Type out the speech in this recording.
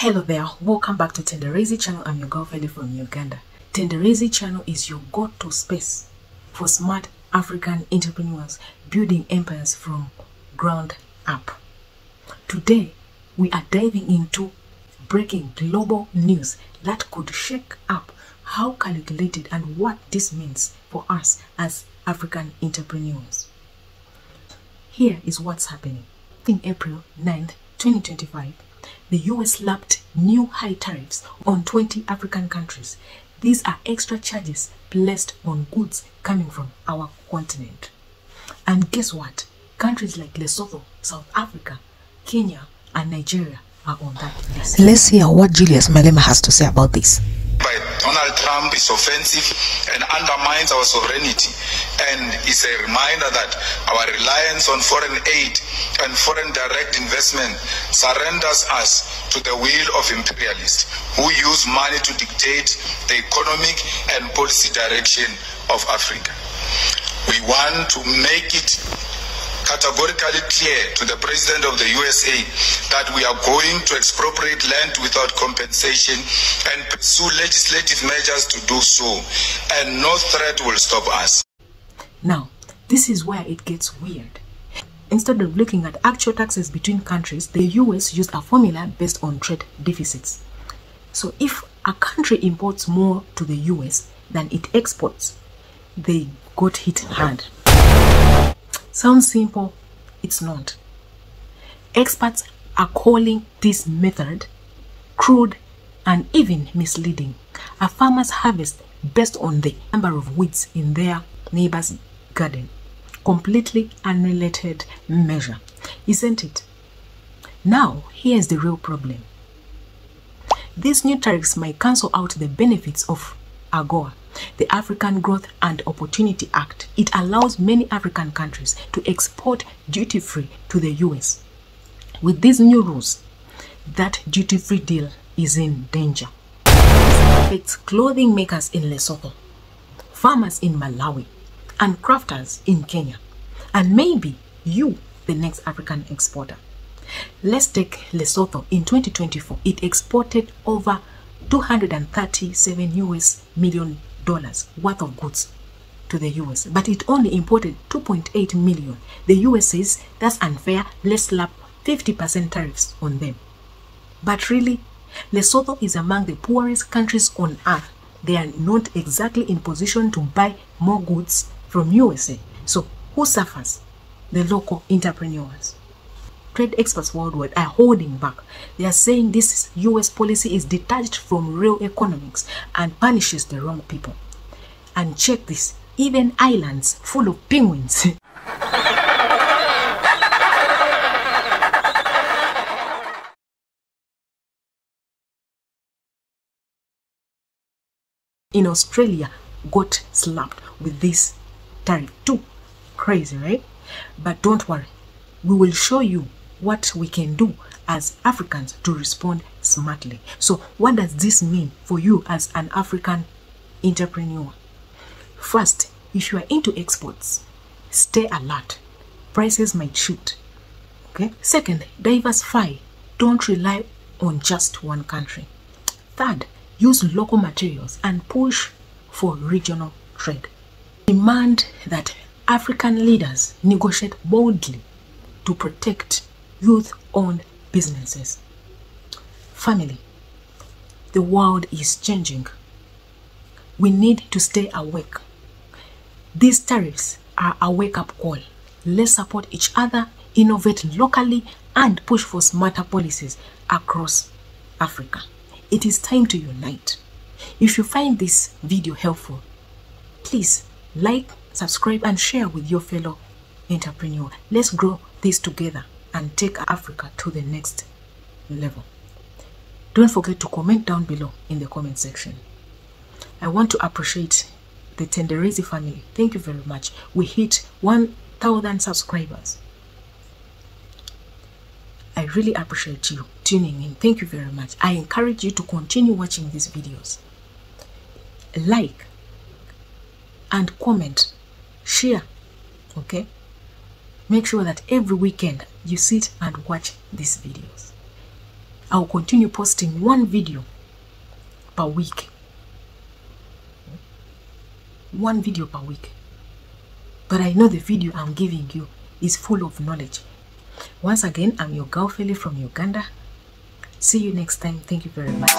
Hello there, welcome back to Tendereize channel. I'm your girl Feli from Uganda. Tendereize channel is your go-to space for smart African entrepreneurs building empires from ground up. Today, we are diving into breaking global news that could shake up how calculated and what this means for us as African entrepreneurs. Here is what's happening. In April 9th, 2025, the US slapped new high tariffs on 20 African countries. These are extra charges placed on goods coming from our continent. And guess what? Countries like Lesotho, South Africa, Kenya, and Nigeria are on that list. Let's hear what Julius Malema has to say about this. By Donald Trump is offensive and undermines our sovereignty, and is a reminder that our reliance on foreign aid and foreign direct investment surrenders us to the will of imperialists who use money to dictate the economic and policy direction of Africa. We want to make it categorically clear to the President of the USA that we are going to expropriate land without compensation and pursue legislative measures to do so, and no threat will stop us. Now, this is where it gets weird. Instead of looking at actual taxes between countries, the US used a formula based on trade deficits. So if a country imports more to the US than it exports, they got hit hard. Sounds simple, it's not. Experts are calling this method crude and even misleading. A farmer's harvest based on the number of weeds in their neighbor's garden. Completely unrelated measure, isn't it? Now, here's the real problem. These new tariffs might cancel out the benefits of AGOA, the African Growth and Opportunity Act. It allows many African countries to export duty-free to the US. With these new rules, that duty-free deal is in danger. It affects clothing makers in Lesotho, farmers in Malawi, and crafters in Kenya, and maybe you, the next African exporter. Let's take Lesotho. In 2024, it exported over $237 million worth of goods to the US, but it only imported 2.8 million. The US says that's unfair, let's slap 50% tariffs on them. But really, Lesotho is among the poorest countries on earth. They are not exactly in position to buy more goods from USA. So who suffers? The local entrepreneurs. Trade experts worldwide are holding back. They are saying this US policy is detached from real economics and punishes the wrong people. And check this, even islands full of penguins in Australia got slapped with this tariff too. Crazy, right? But don't worry, we will show you what we can do as Africans to respond smartly. So what does this mean for you as an African entrepreneur? First, if you are into exports, stay alert. Prices might shoot. Okay. Second, diversify. Don't rely on just one country. Third, use local materials and push for regional trade. Demand that African leaders negotiate boldly to protect youth-owned businesses. Family, the world is changing. We need to stay awake. These tariffs are a wake-up call. Let's support each other, innovate locally, and push for smarter policies across Africa. It is time to unite. If you find this video helpful, please like, subscribe, and share with your fellow entrepreneur. Let's grow this together and take Africa to the next level. Don't forget to comment down below in the comment section. I want to appreciate the Tendereize family. Thank you very much. We hit 1,000 subscribers. I really appreciate you tuning in. Thank you very much. I encourage you to continue watching these videos. Like and comment, share, okay? Make sure that every weekend you sit and watch these videos. I'll continue posting 1 video per week. 1 video per week. But I know the video I'm giving you is full of knowledge. Once again, I'm your girl Feli from Uganda. See you next time. Thank you very much.